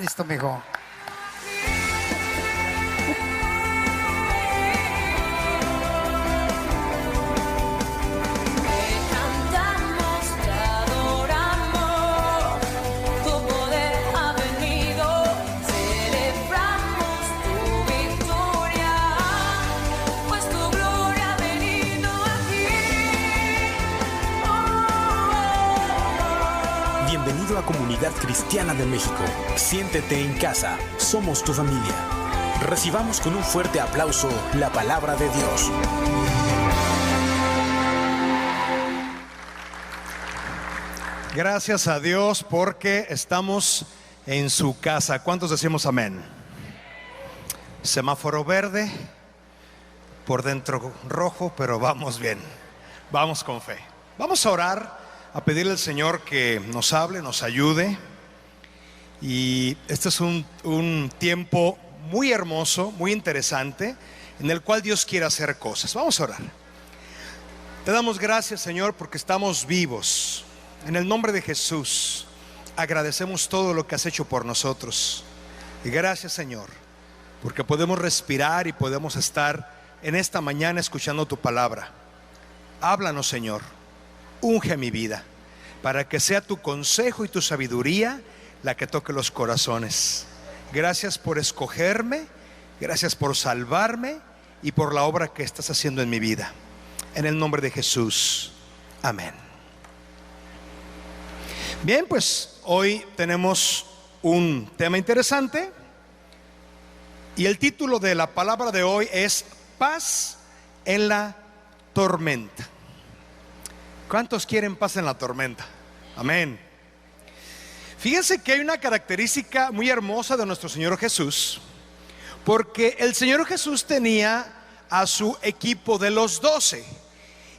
Listo, mijo. Bienvenido a Comunidad Cristiana de México. Siéntete en casa. Somos tu familia. Recibamos con un fuerte aplauso la palabra de Dios. Gracias a Dios porque estamos en su casa. ¿Cuántos decimos amén? Semáforo verde, por dentro rojo, pero vamos bien. Vamos con fe. Vamos a orar, a pedirle al Señor que nos hable, nos ayude. Y este es un tiempo muy hermoso, muy interesante, en el cual Dios quiere hacer cosas. Vamos a orar. Te damos gracias, Señor, porque estamos vivos. En el nombre de Jesús, agradecemos todo lo que has hecho por nosotros. Y gracias, Señor, porque podemos respirar y podemos estar en esta mañana escuchando tu palabra. Háblanos, Señor. Unge mi vida, para que sea tu consejo y tu sabiduría la que toque los corazones. Gracias por escogerme, gracias por salvarme y por la obra que estás haciendo en mi vida. En el nombre de Jesús, amén. Bien, pues hoy tenemos un tema interesante y el título de la palabra de hoy es Paz en la tormenta. ¿Cuántos quieren paz en la tormenta? Amén. Fíjense que hay una característica muy hermosa de nuestro Señor Jesús, porque el Señor Jesús tenía a su equipo de los 12,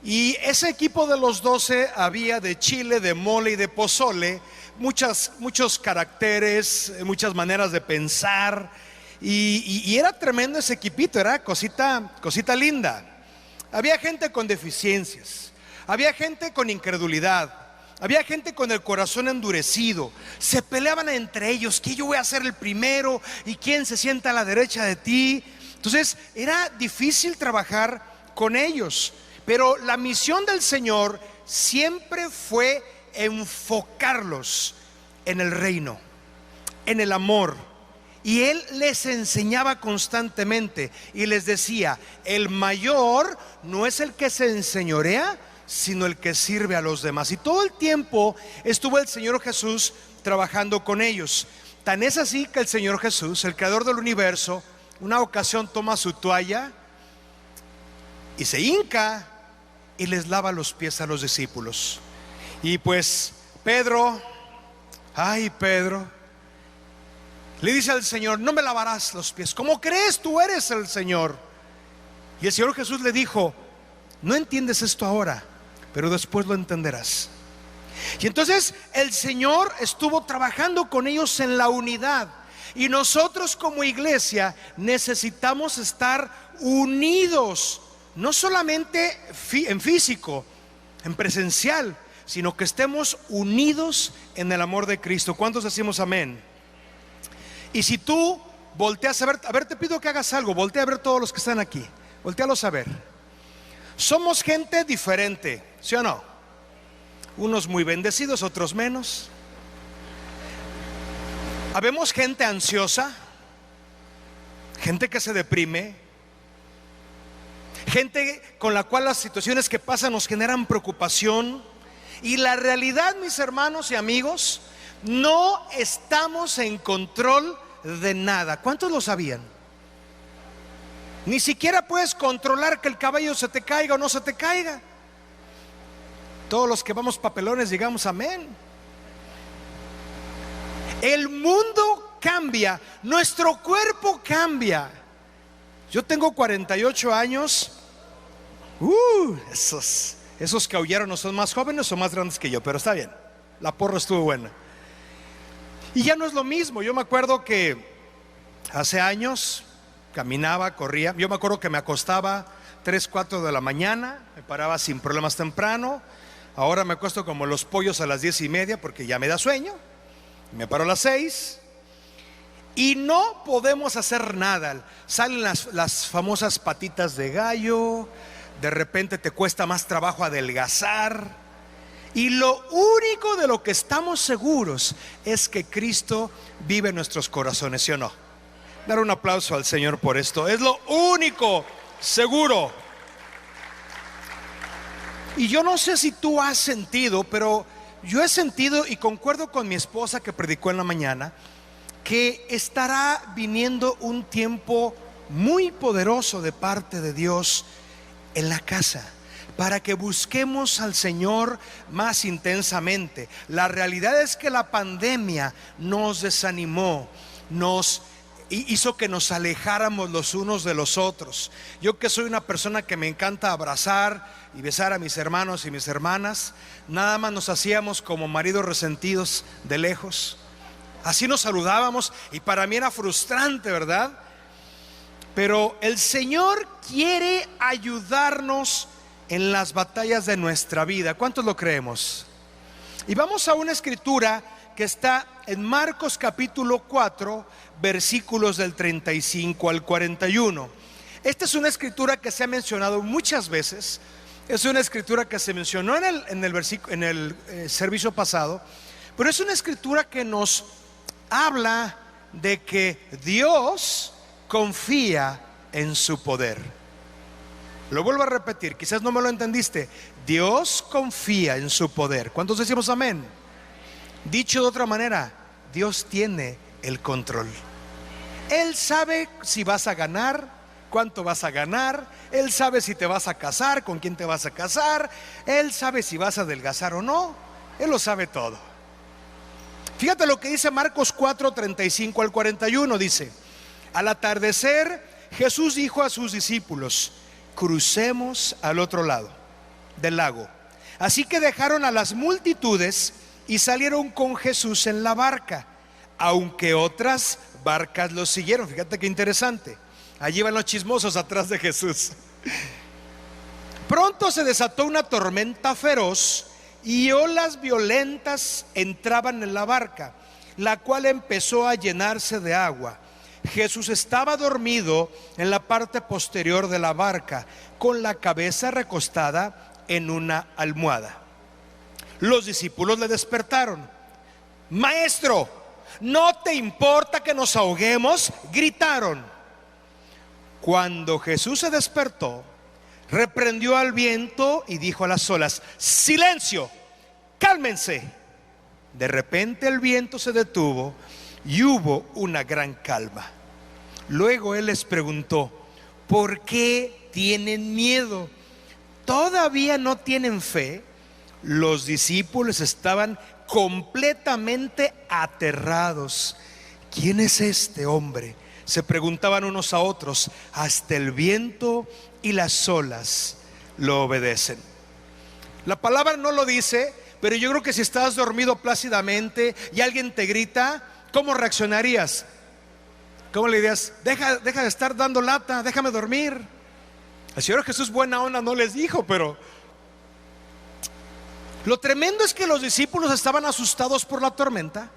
y ese equipo de los 12 había de chile, de mole y de pozole, muchos caracteres, muchas maneras de pensar, y era tremendo ese equipito, era cosita linda. Había gente con deficiencias, había gente con incredulidad, había gente con el corazón endurecido. Se peleaban entre ellos, que yo voy a ser el primero y quién se sienta a la derecha de ti. Entonces era difícil trabajar con ellos, pero la misión del Señor siempre fue enfocarlos en el reino, en el amor. Y Él les enseñaba constantemente y les decía: el mayor no es el que se enseñorea, sino el que sirve a los demás. Y todo el tiempo estuvo el Señor Jesús trabajando con ellos. Tan es así que el Señor Jesús, el creador del universo, una ocasión toma su toalla y se hinca y les lava los pies a los discípulos. Y pues Pedro, le dice al Señor: no me lavarás los pies. ¿Cómo crees? Tú eres el Señor. Y el Señor Jesús le dijo: no entiendes esto ahora, pero después lo entenderás. Y entonces el Señor estuvo trabajando con ellos en la unidad. Y nosotros como iglesia necesitamos estar unidos, no solamente en físico, en presencial, sino que estemos unidos en el amor de Cristo. ¿Cuántos decimos amén? Y si tú volteas a ver, te pido que hagas algo. Voltea a ver todos los que están aquí, voltealos a ver. Somos gente diferente, ¿sí o no? Unos muy bendecidos, otros menos. Habemos gente ansiosa, gente que se deprime, gente con la cual las situaciones que pasan nos generan preocupación. Y la realidad, mis hermanos y amigos, no estamos en control de nada. ¿Cuántos lo sabían? Ni siquiera puedes controlar que el caballo se te caiga o no se te caiga. Todos los que vamos papelones digamos amén. El mundo cambia, nuestro cuerpo cambia. Yo tengo 48 años. Esos que aullaron no son más jóvenes o más grandes que yo, pero está bien, la porra estuvo buena. Y ya no es lo mismo. Yo me acuerdo que hace años caminaba, corría. Yo me acuerdo que me acostaba 3, 4 de la mañana, me paraba sin problemas temprano. Ahora me acuesto como los pollos a las 10:30 porque ya me da sueño. Me paro a las 6 y no podemos hacer nada. Salen las famosas patitas de gallo, de repente te cuesta más trabajo adelgazar. Y lo único de lo que estamos seguros es que Cristo vive en nuestros corazones, ¿sí o no? Dar un aplauso al Señor por esto. Es lo único seguro. Y yo no sé si tú has sentido, pero yo he sentido, y concuerdo con mi esposa que predicó en la mañana, que estará viniendo un tiempo muy poderoso de parte de Dios en la casa, para que busquemos al Señor más intensamente. La realidad es que la pandemia nos desanimó, nos hizo que nos alejáramos los unos de los otros. Yo, que soy una persona que me encanta abrazar y besar a mis hermanos y mis hermanas, nada más nos hacíamos como maridos resentidos de lejos. Así nos saludábamos y para mí era frustrante, ¿verdad? Pero el Señor quiere ayudarnos en las batallas de nuestra vida. ¿Cuántos lo creemos? Y vamos a una escritura que está en Marcos capítulo 4, versículos del 35 al 41. Esta es una escritura que se ha mencionado muchas veces. Es una escritura que se mencionó en el servicio pasado, pero es una escritura que nos habla de que Dios confía en su poder. Lo vuelvo a repetir, quizás no me lo entendiste. Dios confía en su poder. ¿Cuántos decimos amén? Dicho de otra manera, Dios tiene el control. Él sabe si vas a ganar, cuánto vas a ganar. Él sabe si te vas a casar, con quién te vas a casar. Él sabe si vas a adelgazar o no. Él lo sabe todo. Fíjate lo que dice Marcos 4, 35 al 41. Dice: al atardecer, Jesús dijo a sus discípulos: crucemos al otro lado del lago. Así que dejaron a las multitudes y salieron con Jesús en la barca, aunque otras barcas los siguieron. Fíjate qué interesante. Allí van los chismosos atrás de Jesús. Pronto se desató una tormenta feroz y olas violentas entraban en la barca, la cual empezó a llenarse de agua. Jesús estaba dormido en la parte posterior de la barca, con la cabeza recostada en una almohada. Los discípulos le despertaron. Maestro, ¿no te importa que nos ahoguemos?, gritaron. Cuando Jesús se despertó, reprendió al viento y dijo a las olas: silencio, cálmense. De repente el viento se detuvo y hubo una gran calma. Luego él les preguntó: ¿por qué tienen miedo? ¿Todavía no tienen fe? Los discípulos estaban completamente aterrados. ¿Quién es este hombre?, se preguntaban unos a otros. Hasta el viento y las olas lo obedecen. La palabra no lo dice, pero yo creo que si estás dormido plácidamente y alguien te grita, ¿cómo reaccionarías? ¿Cómo le dirías? Deja de estar dando lata, déjame dormir. El Señor Jesús buena onda no les dijo, pero lo tremendo es que los discípulos estaban asustados por la tormenta,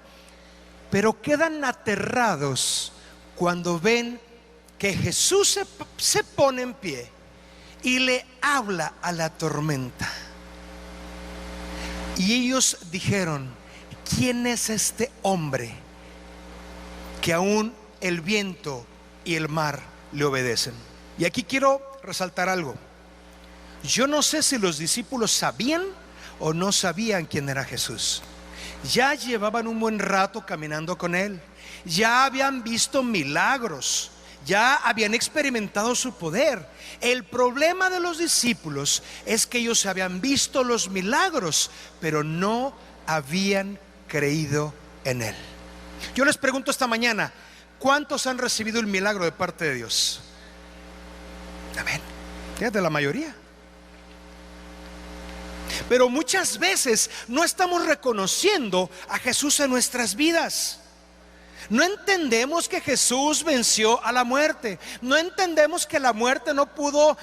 pero quedan aterrados cuando ven que Jesús se pone en pie y le habla a la tormenta. Y ellos dijeron: ¿quién es este hombre que aún el viento y el mar le obedecen? Y aquí quiero resaltar algo. Yo no sé si los discípulos sabían o no sabían quién era Jesús. Ya llevaban un buen rato caminando con él, ya habían visto milagros, ya habían experimentado su poder. El problema de los discípulos es que ellos habían visto los milagros, pero no habían creído en él. Yo les pregunto esta mañana: ¿cuántos han recibido el milagro de parte de Dios? Amén. Fíjate, la mayoría. Pero muchas veces no estamos reconociendo a Jesús en nuestras vidas. No entendemos que Jesús venció a la muerte. No entendemos que la muerte no pudo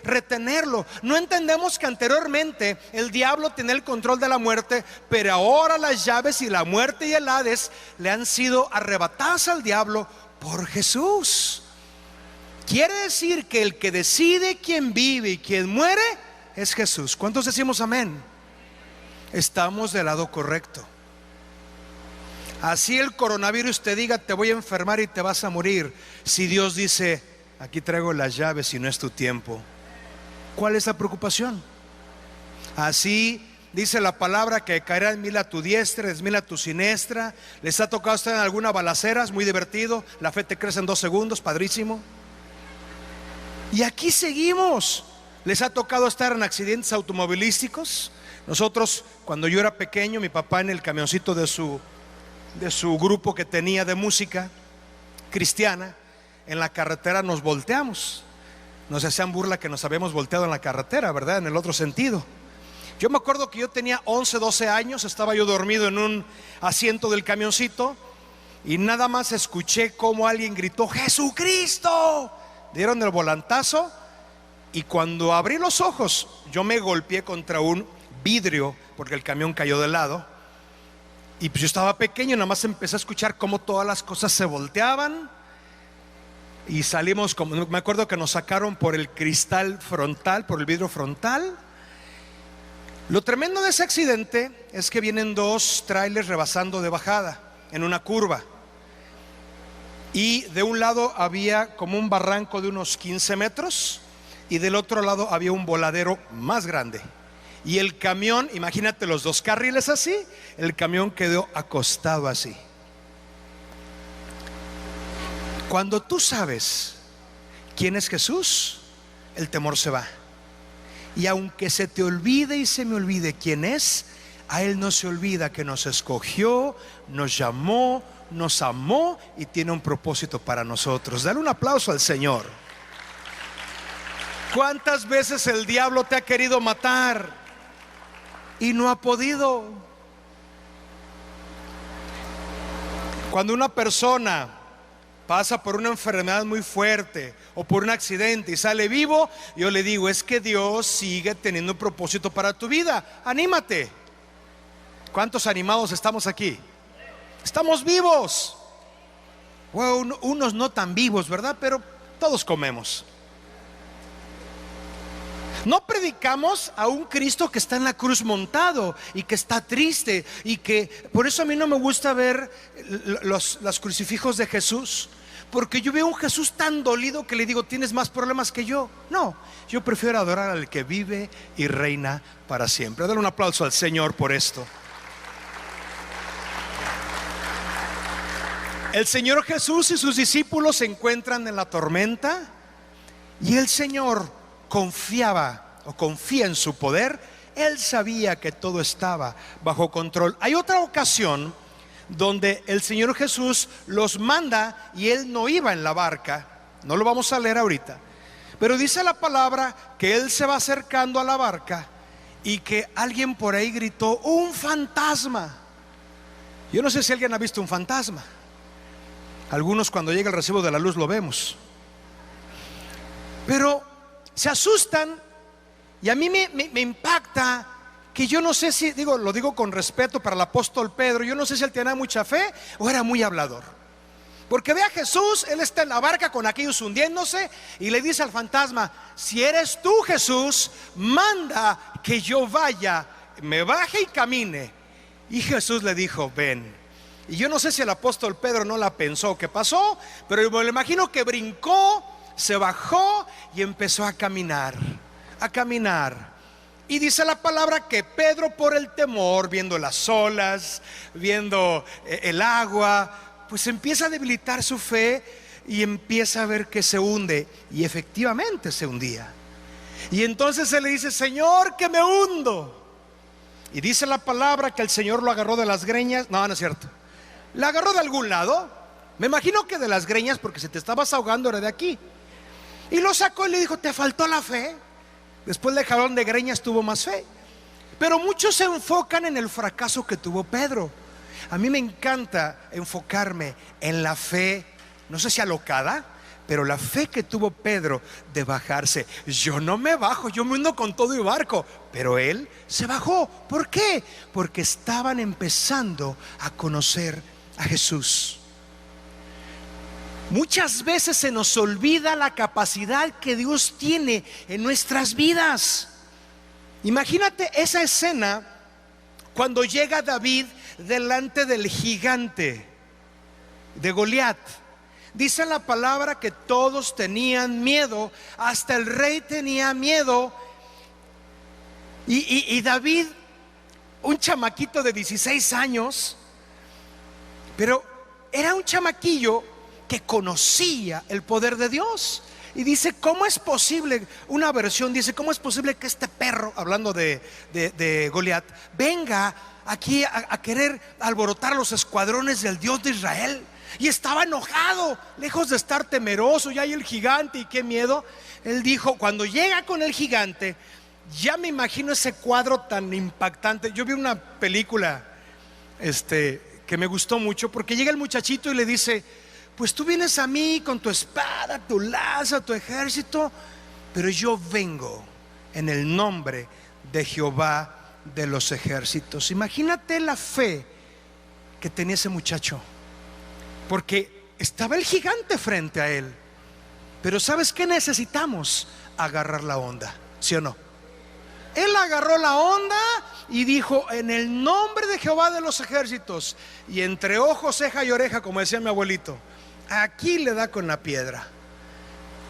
retenerlo. No entendemos que anteriormente el diablo tenía el control de la muerte, pero ahora las llaves y la muerte y el Hades le han sido arrebatadas al diablo por Jesús. Quiere decir que el que decide quién vive y quién muere es Jesús. ¿Cuántos decimos amén? Estamos del lado correcto. Así el coronavirus te diga te voy a enfermar y te vas a morir, si Dios dice aquí traigo las llaves y no es tu tiempo, ¿cuál es la preocupación? Así dice la palabra que caerán 1000 a tu diestra, 10,000 a tu siniestra. ¿Les ha tocado estar en alguna balacera? Es muy divertido, la fe te crece en 2 segundos, padrísimo. Y aquí seguimos. ¿Les ha tocado estar en accidentes automovilísticos? Nosotros, cuando yo era pequeño, mi papá en el camioncito de su grupo que tenía de música cristiana, en la carretera nos volteamos. Nos hacían burla que nos habíamos volteado en la carretera, ¿verdad? En el otro sentido. Yo me acuerdo que yo tenía 11, 12 años, estaba yo dormido en un asiento del camioncito y nada más escuché como alguien gritó ¡Jesucristo! Dieron el volantazo y cuando abrí los ojos yo me golpeé contra un vidrio porque el camión cayó de lado. Y pues yo estaba pequeño, nada más empecé a escuchar cómo todas las cosas se volteaban. Y salimos, me acuerdo que nos sacaron por el cristal frontal, por el vidrio frontal. Lo tremendo de ese accidente es que vienen 2 trailers rebasando de bajada en una curva. Y de un lado había como un barranco de unos 15 metros y del otro lado había un voladero más grande. Y el camión, imagínate los 2 carriles así, el camión quedó acostado así. Cuando tú sabes quién es Jesús, el temor se va. Y aunque se te olvide y se me olvide quién es, a Él no se olvida que nos escogió, nos llamó, nos amó y tiene un propósito para nosotros. Dale un aplauso al Señor. ¿Cuántas veces el diablo te ha querido matar y no ha podido? Cuando una persona pasa por una enfermedad muy fuerte o por un accidente y sale vivo, yo le digo, es que Dios sigue teniendo un propósito para tu vida. Anímate. ¿Cuántos animados estamos aquí? Estamos vivos. Bueno, unos no tan vivos, ¿verdad? Pero todos comemos. No predicamos a un Cristo que está en la cruz montado y que está triste y que por eso a mí no me gusta ver los crucifijos de Jesús, porque yo veo un Jesús tan dolido que le digo, tienes más problemas que yo. No, yo prefiero adorar al que vive y reina para siempre. Dale un aplauso al Señor por esto. El Señor Jesús y sus discípulos se encuentran en la tormenta y el Señor confiaba o confía en su poder. Él sabía que todo estaba bajo control. Hay otra ocasión donde el Señor Jesús los manda y Él no iba en la barca. No lo vamos a leer ahorita, pero dice la palabra que Él se va acercando a la barca y que alguien por ahí gritó un fantasma. Yo no sé si alguien ha visto un fantasma. Algunos cuando llega el recibo de la luz lo vemos, pero se asustan. Y a mí me impacta que yo no sé si, lo digo con respeto para el apóstol Pedro, yo no sé si él tenía mucha fe o era muy hablador. Porque ve a Jesús, él está en la barca con aquellos hundiéndose y le dice al fantasma, si eres tú Jesús, manda que yo vaya, me baje y camine. Y Jesús le dijo, ven. Y yo no sé si el apóstol Pedro no la pensó qué pasó, pero me lo imagino que brincó, se bajó y empezó a caminar. Y dice la palabra que Pedro, por el temor, viendo las olas, viendo el agua, pues empieza a debilitar su fe y empieza a ver que se hunde. Y efectivamente se hundía. Y entonces él le dice, Señor, que me hundo. Y dice la palabra que el Señor lo agarró de las greñas. No, no es cierto. ¿La agarró de algún lado? Me imagino que de las greñas, porque si te estabas ahogando era de aquí. Y lo sacó y le dijo, ¿te faltó la fe? Después del jalón de greñas tuvo más fe. Pero muchos se enfocan en el fracaso que tuvo Pedro A mí me encanta enfocarme en la fe, no sé si alocada, pero la fe que tuvo Pedro de bajarse. Yo no me bajo, yo me hundo con todo y barco, pero él se bajó. ¿Por qué? Porque estaban empezando a conocer a Jesús. Muchas veces se nos olvida la capacidad que Dios tiene en nuestras vidas. Imagínate esa escena cuando llega David delante del gigante de Goliat. Dice la palabra que todos tenían miedo, hasta el rey tenía miedo. Y David, un chamaquito de 16 años, pero era un chamaquillo que conocía el poder de Dios. Y dice, ¿cómo es posible? Una versión dice, ¿cómo es posible que este perro, hablando de Goliat, venga aquí a querer alborotar los escuadrones del Dios de Israel? Y estaba enojado, lejos de estar temeroso. Ya hay el gigante y qué miedo. Él dijo, cuando llega con el gigante, ya me imagino ese cuadro tan impactante. Yo vi una película que me gustó mucho, porque llega el muchachito y le dice, pues tú vienes a mí con tu espada, tu lanza, tu ejército, pero yo vengo en el nombre de Jehová de los ejércitos. Imagínate la fe que tenía ese muchacho, porque estaba el gigante frente a él. Pero ¿sabes qué necesitamos? Agarrar la onda, ¿sí o no? Él agarró la onda y dijo, en el nombre de Jehová de los ejércitos. Y entre ojo, ceja y oreja, como decía mi abuelito, aquí le da con la piedra.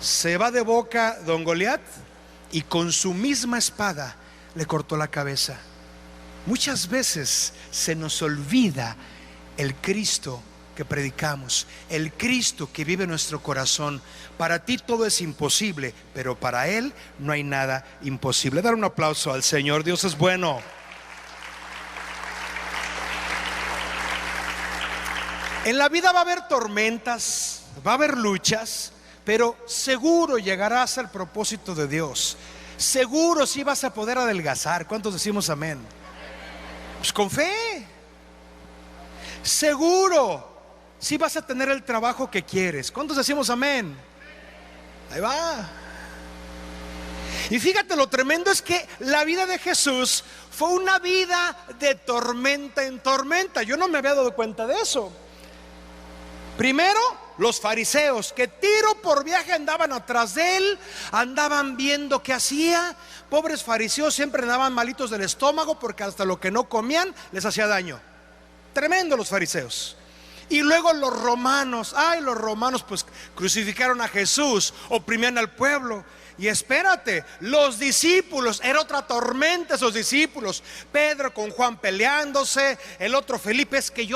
Se va de boca don Goliat y con su misma espada le cortó la cabeza. Muchas veces se nos olvida el Cristo que predicamos, el Cristo que vive en nuestro corazón. Para ti todo es imposible, pero para Él no hay nada imposible. Dar un aplauso al Señor. Dios es bueno. En la vida va a haber tormentas, va a haber luchas, pero seguro llegarás al propósito de Dios. Seguro sí vas a poder adelgazar. ¿Cuántos decimos amén? Pues con fe. Seguro sí vas a tener el trabajo que quieres. ¿Cuántos decimos amén? Ahí va. Y fíjate, lo tremendo es que la vida de Jesús fue una vida de tormenta en tormenta. Yo no me había dado cuenta de eso. Primero, los fariseos, que tiro por viaje andaban atrás de él, andaban viendo qué hacía. Pobres fariseos, siempre andaban malitos del estómago, porque hasta lo que no comían les hacía daño. Tremendo los fariseos. Y luego los romanos, los romanos pues crucificaron a Jesús, oprimían al pueblo. Y espérate, los discípulos, era otra tormenta esos discípulos. Pedro con Juan peleándose, el otro Felipe, es que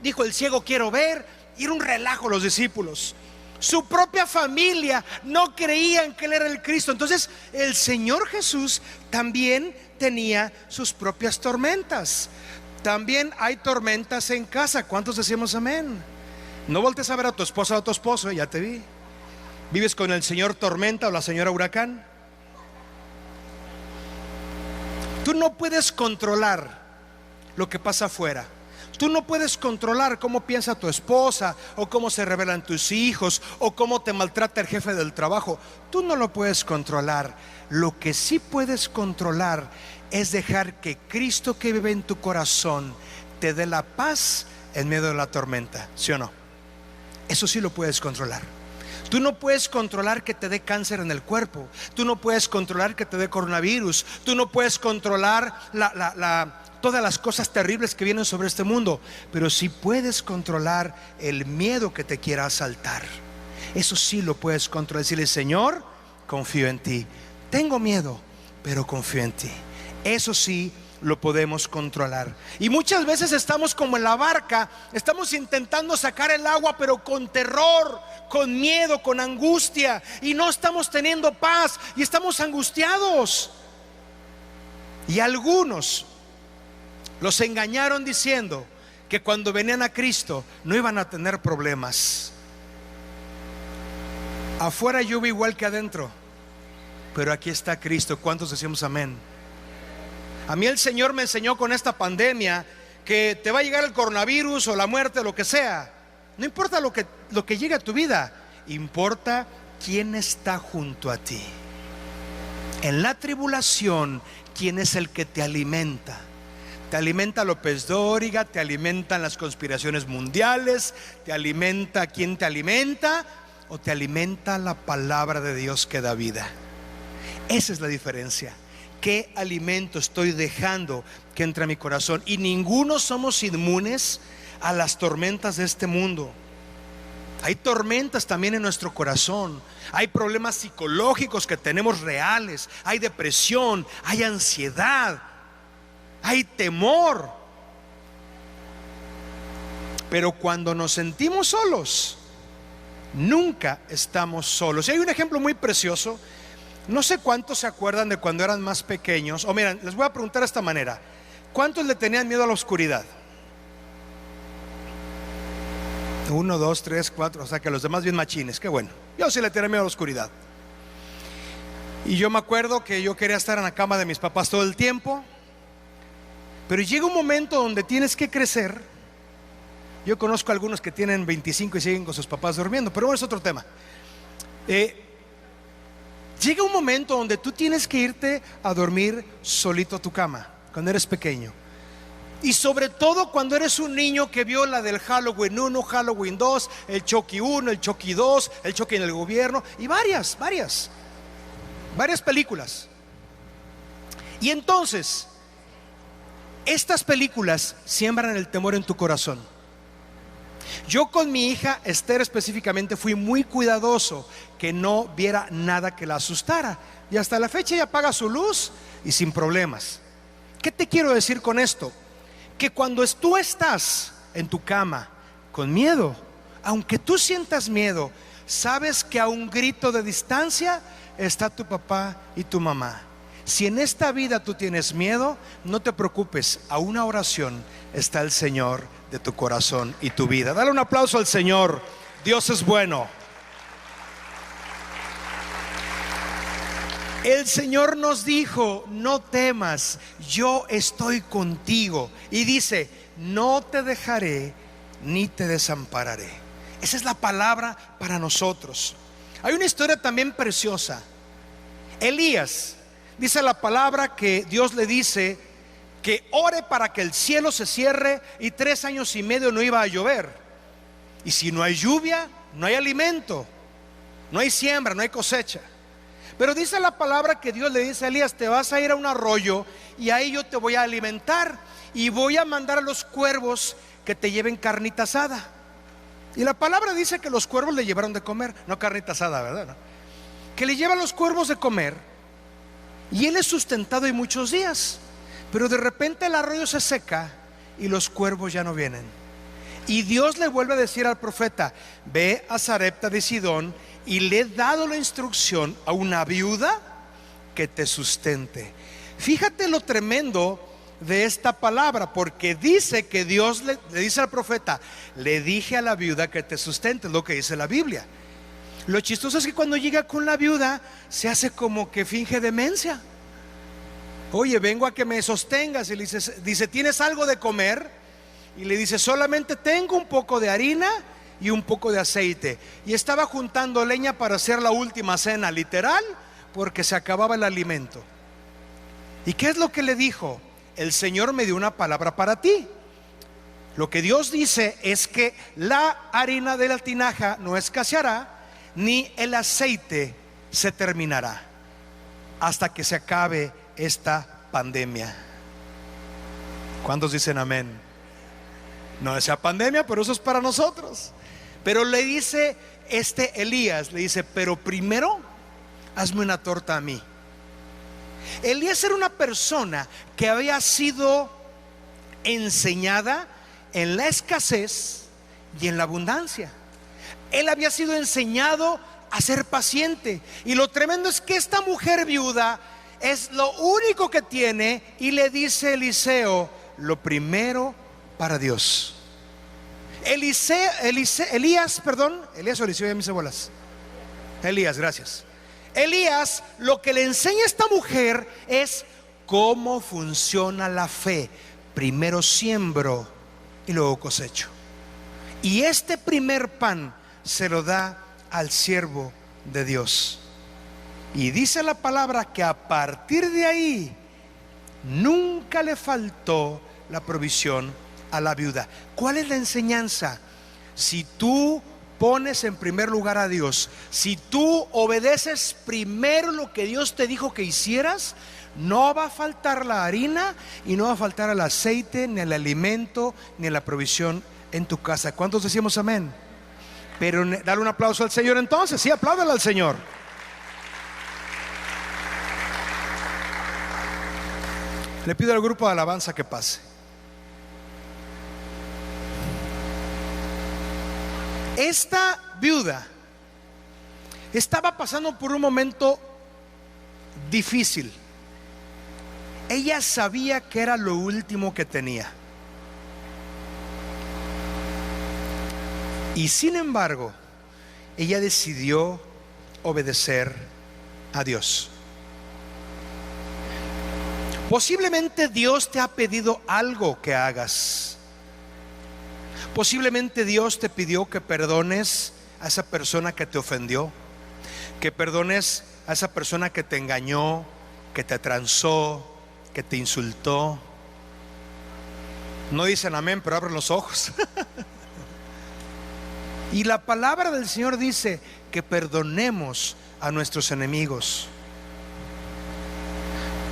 dijo el ciego quiero ver. Y era un relajo los discípulos. Su propia familia no creían que Él era el Cristo. Entonces el Señor Jesús también tenía sus propias tormentas. También hay tormentas en casa. ¿Cuántos decimos amén? No voltees a ver a tu esposa o a tu esposo, ya te vi. ¿Vives con el señor tormenta o la señora huracán? Tú no puedes controlar lo que pasa afuera. Tú no puedes controlar cómo piensa tu esposa, o cómo se rebelan tus hijos, o cómo te maltrata el jefe del trabajo. Tú no lo puedes controlar. Lo que sí puedes controlar es dejar que Cristo que vive en tu corazón te dé la paz en medio de la tormenta, ¿sí o no? Eso sí lo puedes controlar. Tú no puedes controlar que te dé cáncer en el cuerpo. Tú no puedes controlar que te dé coronavirus. Tú no puedes controlar todas las cosas terribles que vienen sobre este mundo. Pero sí puedes controlar el miedo que te quiera asaltar. Eso sí lo puedes controlar. Decirle, Señor, confío en ti. Tengo miedo, pero confío en ti. Eso sí lo podemos controlar. Y muchas veces estamos como en la barca, estamos intentando sacar el agua, pero con terror, con miedo, con angustia, y no estamos teniendo paz y estamos angustiados. Y algunos los engañaron diciendo que cuando venían a Cristo no iban a tener problemas. Afuera llueve igual que adentro, pero aquí está Cristo. ¿Cuántos decimos amén? A mí el Señor me enseñó con esta pandemia que te va a llegar el coronavirus o la muerte, lo que sea. No importa lo que llegue a tu vida, importa quién está junto a ti. En la tribulación, ¿quién es el que te alimenta? Te alimenta López Dóriga, te alimentan las conspiraciones mundiales, te alimenta quién te alimenta, o te alimenta la palabra de Dios que da vida. Esa es la diferencia. ¿Qué alimento estoy dejando que entre a mi corazón? Y ninguno somos inmunes a las tormentas de este mundo. Hay tormentas también en nuestro corazón. Hay problemas psicológicos que tenemos reales. Hay depresión, hay ansiedad, hay temor. Pero cuando nos sentimos solos, nunca estamos solos. Y hay un ejemplo muy precioso. No sé cuántos se acuerdan de cuando eran más pequeños. O miren, les voy a preguntar de esta manera: ¿cuántos le tenían miedo a la oscuridad? 1, 2, 3, 4. O sea que los demás bien machines. Qué bueno. Yo sí le tenía miedo a la oscuridad. Y yo me acuerdo que yo quería estar en la cama de mis papás todo el tiempo. Pero llega un momento donde tienes que crecer. Yo conozco a algunos que tienen 25 y siguen con sus papás durmiendo, pero bueno, es otro tema. Llega un momento donde tú tienes que irte a dormir solito a tu cama cuando eres pequeño. Y sobre todo cuando eres un niño que vio la del Halloween 1, Halloween 2, el Chucky 1, el Chucky 2, el Chucky en el gobierno y varias películas. Y entonces, estas películas siembran el temor en tu corazón. Yo con mi hija Esther específicamente fui muy cuidadoso que no viera nada que la asustara. Y hasta la fecha ella apaga su luz y sin problemas. ¿Qué te quiero decir con esto? Que cuando tú estás en tu cama con miedo, aunque tú sientas miedo, sabes que a un grito de distancia está tu papá y tu mamá. Si en esta vida tú tienes miedo, no te preocupes, a una oración está el Señor de tu corazón y tu vida. Dale un aplauso al Señor. Dios es bueno. El Señor nos dijo: no temas, yo estoy contigo. Y dice: no te dejaré ni te desampararé. Esa es la palabra para nosotros. Hay una historia también preciosa. Elías, dice la palabra que Dios le dice que ore para que el cielo se cierre, y 3 años y medio no iba a llover. Y si no hay lluvia, no hay alimento, no hay siembra, no hay cosecha. Pero dice la palabra que Dios le dice a Elías: te vas a ir a un arroyo y ahí yo te voy a alimentar, y voy a mandar a los cuervos que te lleven carnita asada. Y la palabra dice que los cuervos le llevaron de comer, no carnita asada, ¿verdad? ¿No? Que le llevan los cuervos de comer, y él es sustentado en muchos días. Pero de repente el arroyo se seca y los cuervos ya no vienen. Y Dios le vuelve a decir al profeta: ve a Sarepta de Sidón, y le he dado la instrucción a una viuda que te sustente. Fíjate lo tremendo de esta palabra, porque dice que Dios le dice al profeta: le dije a la viuda que te sustente, es lo que dice la Biblia. Lo chistoso es que cuando llega con la viuda, se hace como que finge demencia. Oye, vengo a que me sostengas. Y le dice: ¿tienes algo de comer? Y le dice: solamente tengo un poco de harina y un poco de aceite. Y estaba juntando leña para hacer la última cena, literal, porque se acababa el alimento. ¿Y qué es lo que le dijo? El Señor me dio una palabra para ti. Lo que Dios dice es que la harina de la tinaja no escaseará, ni el aceite se terminará, hasta que se acabe esta pandemia. ¿Cuántos dicen amén? No esa pandemia, pero eso es para nosotros. Pero le dice Elías, le dice: pero primero hazme una torta a mí. Elías era una persona que había sido enseñada en la escasez y en la abundancia. Él había sido enseñado a ser paciente. Y lo tremendo es que esta mujer viuda es lo único que tiene, y le dice Eliseo: lo primero para Dios. Elías o Eliseo, ya me hice bolas. Elías, gracias. Elías, lo que le enseña a esta mujer es cómo funciona la fe. primero siembro y luego cosecho. Y este primer pan se lo da al siervo de Dios. Y dice la palabra que a partir de ahí nunca le faltó la provisión a la viuda. ¿Cuál es la enseñanza? Si tú pones en primer lugar a Dios, si tú obedeces primero lo que Dios te dijo que hicieras, no va a faltar la harina y no va a faltar el aceite, ni el alimento, ni la provisión en tu casa. ¿Cuántos decimos amén? Pero dale un aplauso al Señor entonces. Sí, apláudale al Señor. Le pido al grupo de alabanza que pase. Esta viuda estaba pasando por un momento difícil. Ella sabía que era lo último que tenía. Y sin embargo, ella decidió obedecer a Dios. Posiblemente Dios te ha pedido algo que hagas. Posiblemente Dios te pidió que perdones a esa persona que te ofendió, que perdones a esa persona que te engañó, que te transó, que te insultó. No dicen amén, pero abren los ojos. Y la palabra del Señor dice que perdonemos a nuestros enemigos.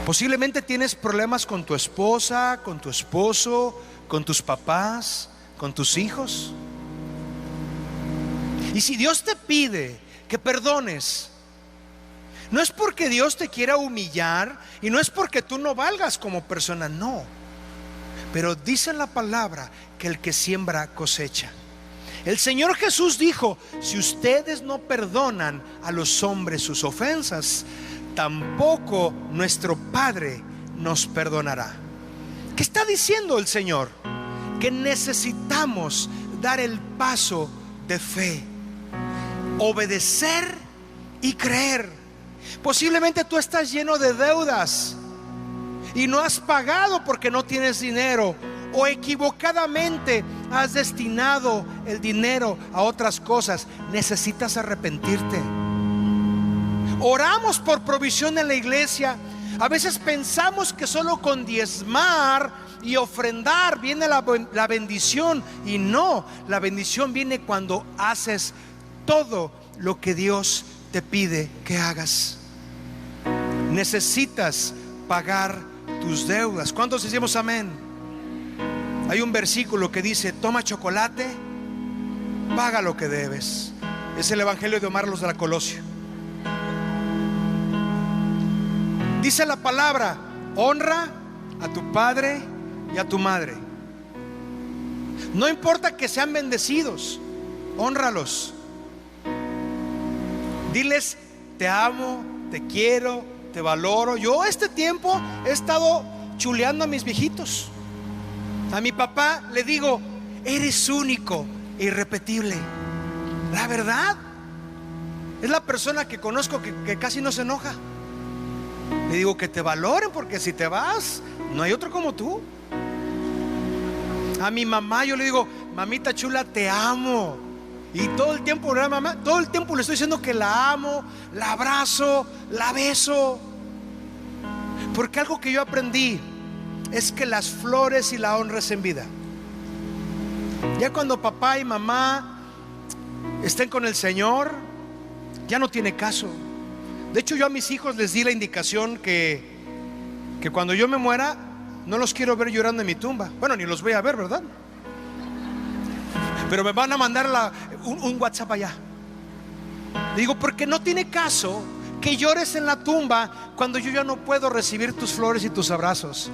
Posiblemente tienes problemas con tu esposa, con tu esposo, con tus papás, con tus hijos. Y si Dios te pide que perdones, no es porque Dios te quiera humillar y no es porque tú no valgas como persona, no. Pero dice la palabra que el que siembra cosecha. El Señor Jesús dijo: si ustedes no perdonan a los hombres sus ofensas, tampoco nuestro Padre nos perdonará. ¿Qué está diciendo el Señor? Que necesitamos dar el paso de fe, obedecer y creer. Posiblemente tú estás lleno de deudas y no has pagado porque no tienes dinero, o equivocadamente has destinado el dinero a otras cosas. Necesitas arrepentirte. Oramos por provisión en la iglesia. A veces pensamos que solo con diezmar y ofrendar viene la bendición, y no, la bendición viene cuando haces todo lo que Dios te pide que hagas. Necesitas pagar tus deudas. ¿Cuántos decimos amén? Hay un versículo que dice: toma chocolate, paga lo que debes. Es el evangelio de Omar los de la Colosio. Dice la palabra: honra a tu padre y a tu madre. No importa que sean bendecidos, hónralos. Diles: te amo, te quiero, te valoro. Yo este tiempo he estado chuleando a mis viejitos. A mi papá le digo: eres único e irrepetible. La verdad, es la persona que conozco que casi no se enoja. Le digo que te valoren, porque si te vas, no hay otro como tú. A mi mamá yo le digo: mamita chula, te amo. Y todo el tiempo, mamá, todo el tiempo le estoy diciendo que la amo, la abrazo, la beso. Porque algo que yo aprendí es que las flores y la honra es en vida. Ya cuando papá y mamá estén con el Señor, ya no tiene caso. De hecho, yo a mis hijos les di la indicación que cuando yo me muera, no los quiero ver llorando en mi tumba. Bueno, ni los voy a ver, ¿verdad? Pero me van a mandar un WhatsApp allá. Le digo: porque no tiene caso que llores en la tumba cuando yo ya no puedo recibir tus flores y tus abrazos.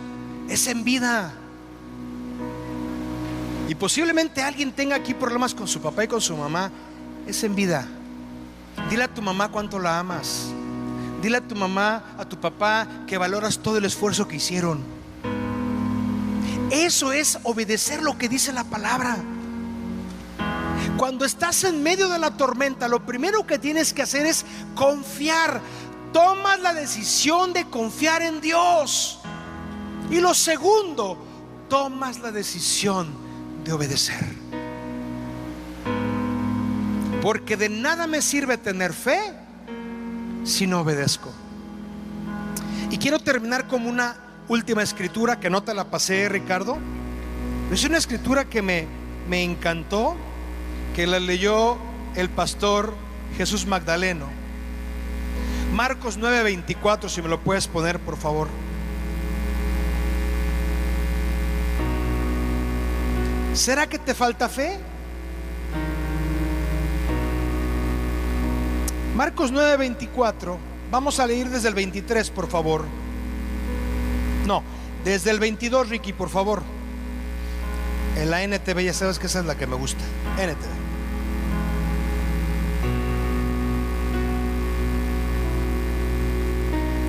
Es en vida. Y posiblemente alguien tenga aquí problemas con su papá y con su mamá. Es en vida. Dile a tu mamá cuánto la amas. Dile a tu mamá, a tu papá, que valoras todo el esfuerzo que hicieron. Eso es obedecer lo que dice la palabra. Cuando estás en medio de la tormenta, lo primero que tienes que hacer es confiar. Tomas la decisión de confiar en Dios. Y lo segundo, tomas la decisión de obedecer. Porque de nada me sirve tener fe si no obedezco. Y quiero terminar con una última escritura que no te la pasé, Ricardo. Es una escritura que me encantó, que la leyó el pastor Jesús Magdaleno. Marcos 9:24, si me lo puedes poner, por favor. ¿Será que te falta fe? Marcos 9:24. Vamos a leer desde el 23, por favor. No, desde el 22, Ricky, por favor. En la NTV, ya sabes que esa es la que me gusta. NTV.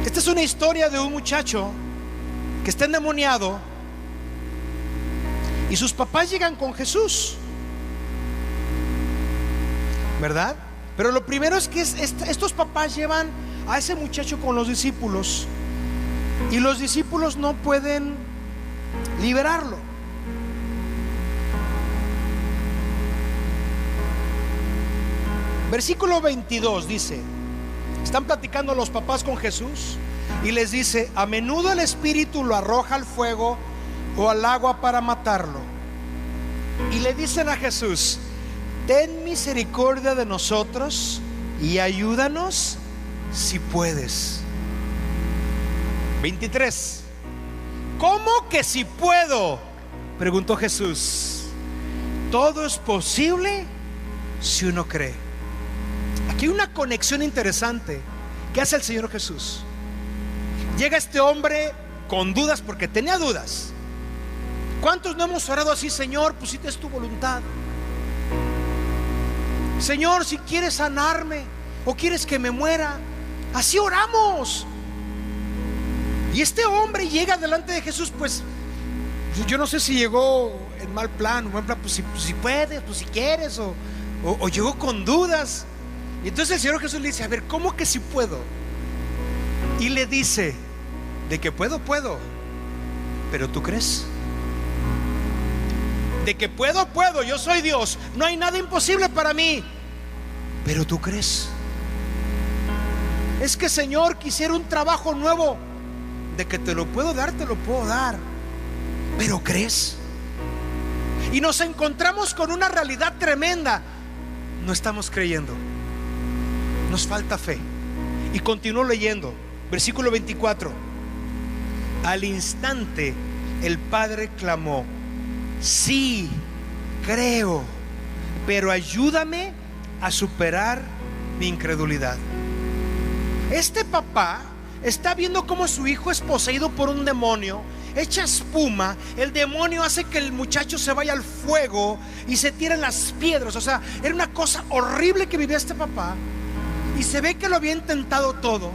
Esta es una historia de un muchacho que está endemoniado y sus papás llegan con Jesús, ¿verdad? Pero lo primero es que estos papás llevan a ese muchacho con los discípulos y los discípulos no pueden liberarlo. Versículo 22 dice: están platicando los papás con Jesús y les dice: a menudo el espíritu lo arroja al fuego o al agua para matarlo. Y le dicen a Jesús: ten misericordia de nosotros y ayúdanos si puedes. 23. ¿Cómo que si puedo?, preguntó Jesús. Todo es posible si uno cree. Aquí hay una conexión interesante que hace el Señor Jesús. Llega este hombre con dudas, porque tenía dudas. ¿Cuántos no hemos orado así? Señor, pues si es tu voluntad. Señor, si quieres sanarme o quieres que me muera. Así oramos. Y este hombre llega delante de Jesús, pues yo no sé si llegó en mal plan, pues si puedes, pues si quieres, o llegó con dudas. Y entonces el Señor Jesús le dice: a ver, ¿cómo que si puedo? Y le dice: de que puedo, pero ¿tú crees? De que puedo, yo soy Dios, no hay nada imposible para mí, pero ¿tú crees? Es que, Señor, quisiera un trabajo nuevo. De que te lo puedo dar, pero ¿crees? Y nos encontramos con una realidad tremenda. No estamos creyendo, nos falta fe. Y continúo leyendo, versículo 24. Al instante el padre clamó: sí, creo, pero ayúdame a superar mi incredulidad. Este papá está viendo cómo su hijo es poseído por un demonio, echa espuma, el demonio hace que el muchacho se vaya al fuego y se tiren las piedras. O sea, era una cosa horrible que vivía este papá. Y se ve que lo había intentado todo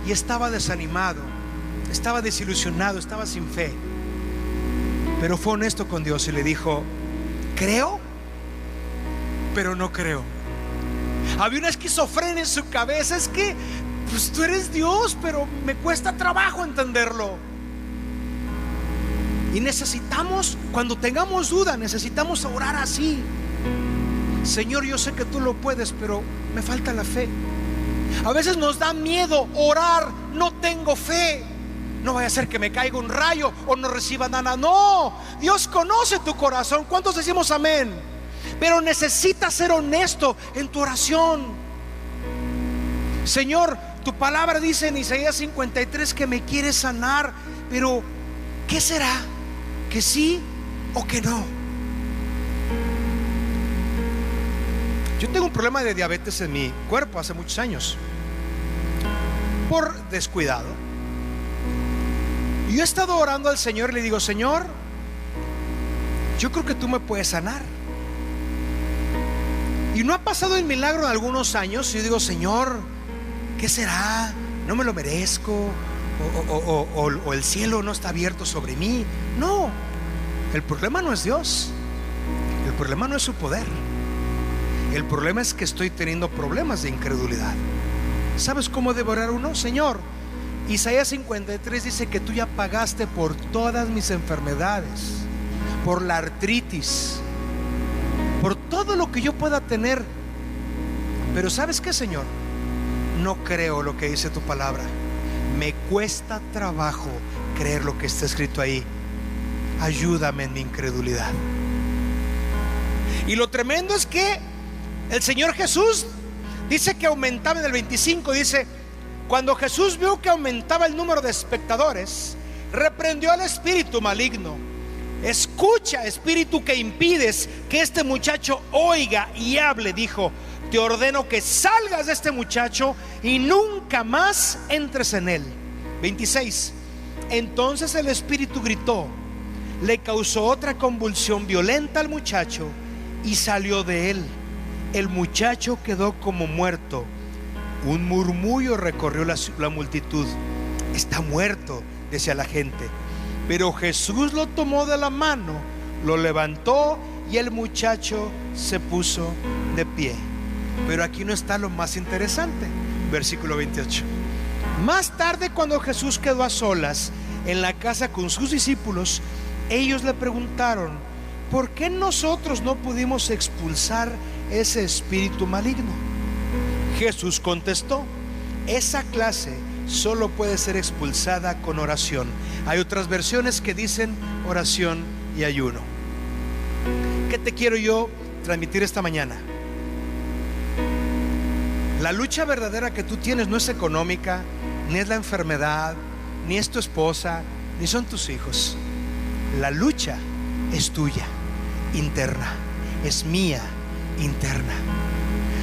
y estaba desanimado, estaba desilusionado, estaba sin fe. Pero fue honesto con Dios y le dijo: creo, pero no creo. Había una esquizofrenia en su cabeza. Es que pues tú eres Dios, pero me cuesta trabajo entenderlo. Y necesitamos, cuando tengamos duda, necesitamos orar así: Señor, yo sé que tú lo puedes, pero me falta la fe. A veces nos da miedo orar: no tengo fe, no vaya a ser que me caiga un rayo o no reciba nada. No, Dios conoce tu corazón. ¿Cuántos decimos amén? Pero necesitas ser honesto en tu oración. Señor, tu palabra dice en Isaías 53 que me quieres sanar, pero ¿qué será? ¿Que sí o que no? Yo tengo un problema de diabetes en mi cuerpo hace muchos años, por descuidado. Y yo he estado orando al Señor y le digo: Señor, yo creo que tú me puedes sanar. Y no ha pasado el milagro en algunos años. Y yo digo: Señor, ¿qué será? ¿No me lo merezco? ¿O el cielo no está abierto sobre mí? No, el problema no es Dios. El problema no es su poder. El problema es que estoy teniendo problemas de incredulidad. ¿Sabes cómo debo orar uno? Señor, Isaías 53 dice que tú ya pagaste por todas mis enfermedades. por la artritis, por todo lo que yo pueda tener. Pero ¿sabes qué, Señor? No creo lo que dice tu palabra. Me cuesta trabajo creer lo que está escrito ahí. Ayúdame en mi incredulidad. Y lo tremendo es que el Señor Jesús dice que aumentaba. En el 25 dice: cuando Jesús vio que aumentaba el número de espectadores, reprendió al espíritu maligno. Escucha, espíritu que impides que este muchacho oiga y hable, dijo: te ordeno que salgas de este muchacho y nunca más entres en él. 26. Entonces el espíritu gritó, le causó otra convulsión violenta al muchacho y salió de él. El muchacho quedó como muerto. Un murmullo recorrió la multitud. Está muerto, decía la gente. Pero Jesús lo tomó de la mano, lo levantó y el muchacho se puso de pie. Pero aquí no está lo más interesante. Versículo 28. Más tarde, cuando Jesús quedó a solas en la casa con sus discípulos, ellos le preguntaron: ¿por qué nosotros no pudimos expulsar ese espíritu maligno? Jesús contestó: esa clase solo puede ser expulsada con oración. Hay otras versiones que dicen oración y ayuno. ¿Qué te quiero yo transmitir esta mañana? La lucha verdadera que tú tienes no es económica, ni es la enfermedad, ni es tu esposa, ni son tus hijos. La lucha es tuya, interna, es mía, interna.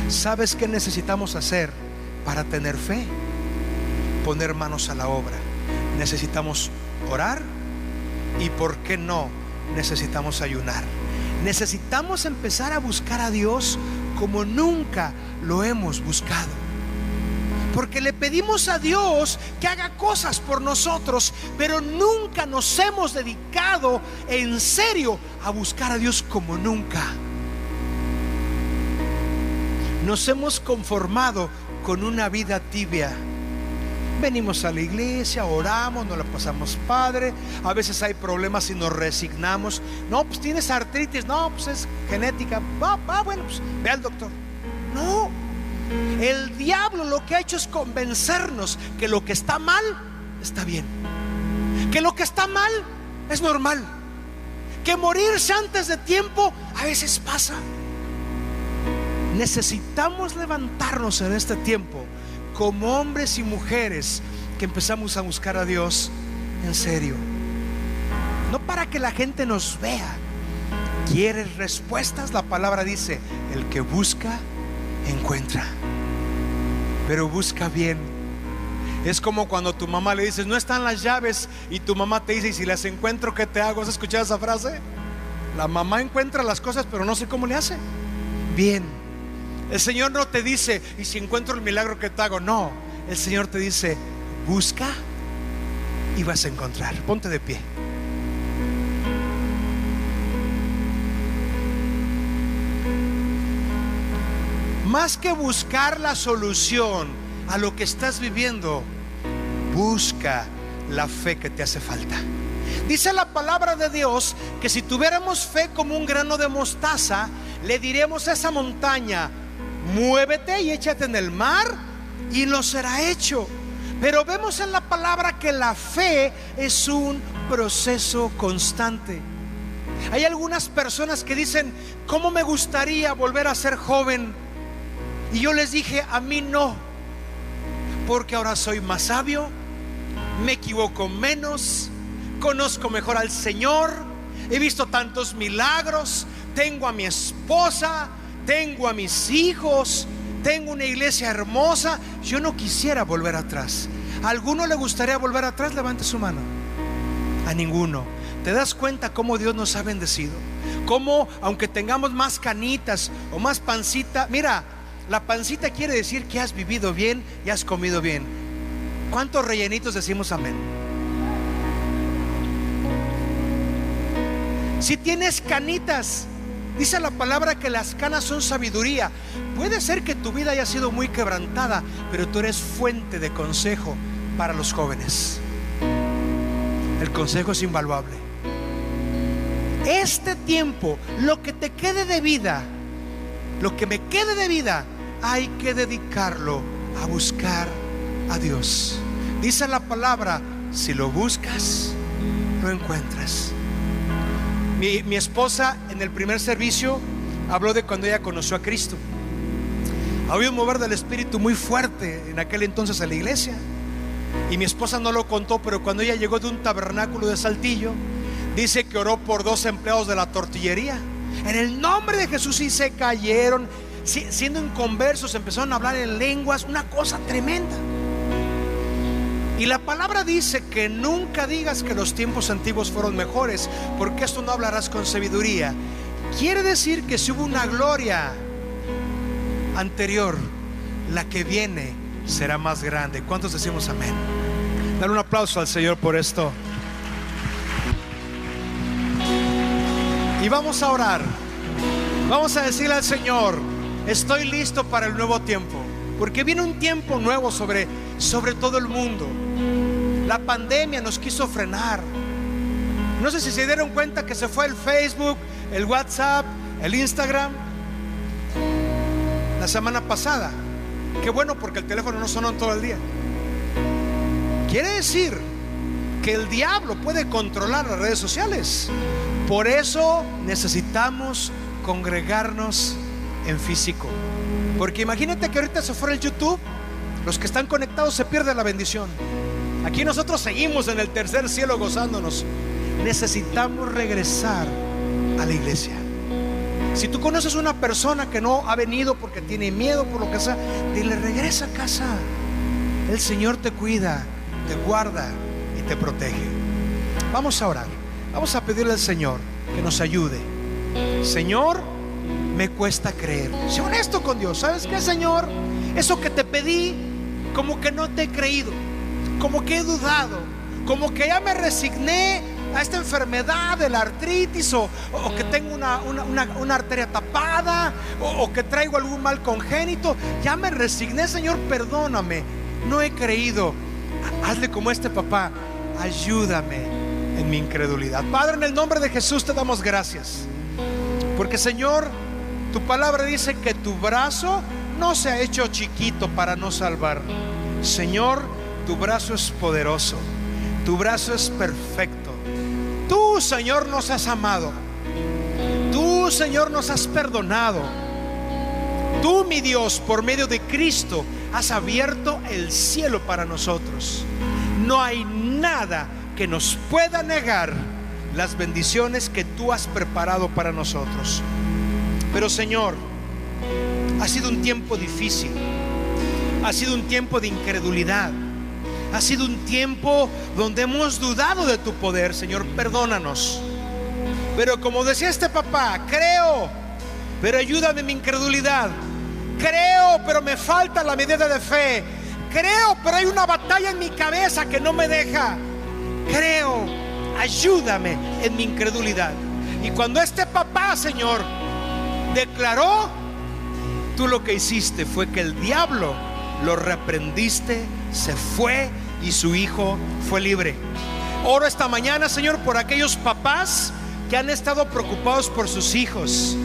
¿Sabes qué necesitamos hacer para tener fe? Poner manos a la obra. Necesitamos orar y, ¿por qué no?, necesitamos ayunar. Necesitamos empezar a buscar a Dios como nunca lo hemos buscado, porque le pedimos a Dios que haga cosas por nosotros, pero nunca nos hemos dedicado en serio a buscar a Dios como nunca. Nos hemos conformado con una vida tibia. Venimos a la iglesia, oramos, nos la pasamos padre. A veces hay problemas y nos resignamos. No, pues tienes artritis. No, pues es genética. Bueno, pues ve al doctor. No, el diablo lo que ha hecho es convencernos que lo que está mal está bien, que lo que está mal es normal, que morirse antes de tiempo a veces pasa. Necesitamos levantarnos en este tiempo como hombres y mujeres que empezamos a buscar a Dios en serio, no para que la gente nos vea. ¿Quieres respuestas? La palabra dice: el que busca, encuentra. Pero busca bien. Es como cuando tu mamá le dices: no están las llaves, y tu mamá te dice: y si las encuentro, ¿qué te hago? ¿Has escuchado esa frase? La mamá encuentra las cosas, pero no sé cómo le hace. Bien. El Señor no te dice: y si encuentro el milagro, ¿qué te hago? No, el Señor te dice: busca y vas a encontrar. Ponte de pie. Más que buscar la solución a lo que estás viviendo, busca la fe que te hace falta. Dice la palabra de Dios que si tuviéramos fe como un grano de mostaza, le diremos a esa montaña: muévete y échate en el mar, y lo será hecho. Pero vemos en la palabra que la fe es un proceso constante. Hay algunas personas que dicen: ¿cómo me gustaría volver a ser joven? Y yo les dije: a mí no, porque ahora soy más sabio, me equivoco menos, conozco mejor al Señor, he visto tantos milagros, tengo a mi esposa, tengo a mis hijos, tengo una iglesia hermosa. Yo no quisiera volver atrás. ¿A alguno le gustaría volver atrás? Levante su mano. A ninguno. ¿Te das cuenta cómo Dios nos ha bendecido? Cómo, aunque tengamos más canitas o más pancita, mira, la pancita quiere decir que has vivido bien y has comido bien. ¿Cuántos rellenitos decimos amén? Si tienes canitas, dice la palabra que las canas son sabiduría. Puede ser que tu vida haya sido muy quebrantada, pero tú eres fuente de consejo para los jóvenes. El consejo es invaluable. Este tiempo, lo que te quede de vida, lo que me quede de vida, hay que dedicarlo a buscar a Dios. Dice la palabra: si lo buscas, lo encuentras. Mi esposa en el primer servicio habló de cuando ella conoció a Cristo. Había un mover del Espíritu muy fuerte en aquel entonces en la iglesia. Y mi esposa no lo contó, pero cuando ella llegó de un tabernáculo de Saltillo, dice que oró por 2 empleados de la tortillería. En el nombre de Jesús, y se cayeron, siendo inconversos, empezaron a hablar en lenguas, una cosa tremenda. Y la palabra dice que nunca digas que los tiempos antiguos fueron mejores, porque esto no hablarás con sabiduría. Quiere decir que si hubo una gloria anterior, la que viene será más grande. ¿Cuántos decimos amén? Dale un aplauso al Señor por esto. Y vamos a orar. Vamos a decirle al Señor: estoy listo para el nuevo tiempo, porque viene un tiempo nuevo sobre todo el mundo. La pandemia nos quiso frenar. No sé si se dieron cuenta que se fue el Facebook, el WhatsApp, el Instagram la semana pasada. Qué bueno, porque el teléfono no sonó todo el día. Quiere decir que el diablo puede controlar las redes sociales. Por eso necesitamos congregarnos en físico. Porque imagínate que ahorita se fuera el YouTube, los que están conectados se pierden la bendición. Aquí nosotros seguimos en el tercer cielo gozándonos. Necesitamos regresar a la iglesia. Si tú conoces una persona que no ha venido porque tiene miedo, por lo que sea, dile: regresa a casa. El Señor te cuida, te guarda y te protege. Vamos a orar. Vamos a pedirle al Señor que nos ayude. Señor, me cuesta creer. Sé honesto con Dios. ¿Sabes qué, Señor? Eso que te pedí, como que no te he creído, como que he dudado, como que ya me resigné a esta enfermedad de la artritis, o que tengo una arteria tapada, o que traigo algún mal congénito. Ya me resigné, Señor, perdóname, no he creído. Hazle como este papá: ayúdame en mi incredulidad. Padre, en el nombre de Jesús te damos gracias, porque, Señor, tu palabra dice que tu brazo no se ha hecho chiquito para no salvar. Señor, tu brazo es poderoso, tu brazo es perfecto. Tú, Señor, nos has amado. Tú, Señor, nos has perdonado. Tú, mi Dios, por medio de Cristo, has abierto el cielo para nosotros. No hay nada que nos pueda negar las bendiciones que tú has preparado para nosotros. Pero, Señor, ha sido un tiempo difícil. Ha sido un tiempo de incredulidad. Ha sido un tiempo donde hemos dudado de tu poder. Señor, perdónanos. Pero como decía este papá: creo, pero ayúdame en mi incredulidad. Creo, pero me falta la medida de fe. Creo, pero hay una batalla en mi cabeza que no me deja. Creo, ayúdame en mi incredulidad. Y cuando este papá, Señor, declaró, tú lo que hiciste fue que el diablo lo reprendiste, se fue y su hijo fue libre. Oro esta mañana, Señor, por aquellos papás que han estado preocupados por sus hijos,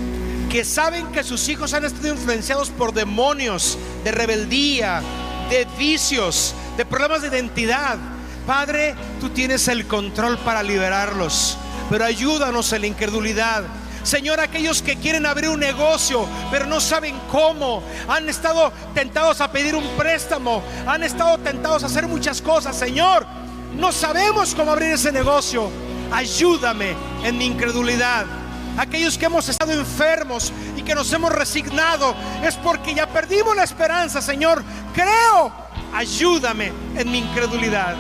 que saben que sus hijos han estado influenciados por demonios de rebeldía, de vicios, de problemas de identidad. Padre, tú tienes el control para liberarlos, pero ayúdanos en la incredulidad. Señor, aquellos que quieren abrir un negocio pero no saben cómo, han estado tentados a pedir un préstamo, han estado tentados a hacer muchas cosas. Señor, no sabemos cómo abrir ese negocio. Ayúdame en mi incredulidad. Aquellos que hemos estado enfermos y que nos hemos resignado, es porque ya perdimos la esperanza. Señor, creo, ayúdame en mi incredulidad.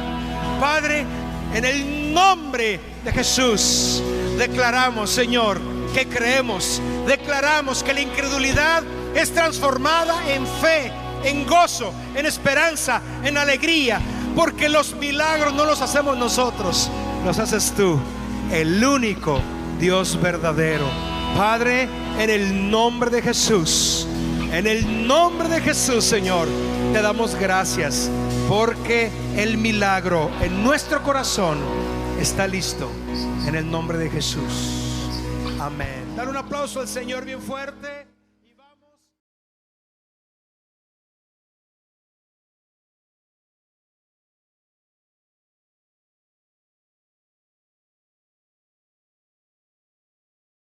Padre, en el nombre de Jesús declaramos, Señor, que creemos. Declaramos que la incredulidad es transformada en fe, en gozo, en esperanza, en alegría, porque los milagros no los hacemos nosotros, los haces tú, el único Dios verdadero. Padre, en el nombre de Jesús, en el nombre de Jesús, Señor, te damos gracias, porque el milagro en nuestro corazón está listo. En el nombre de Jesús. Amén. Dar un aplauso al Señor bien fuerte.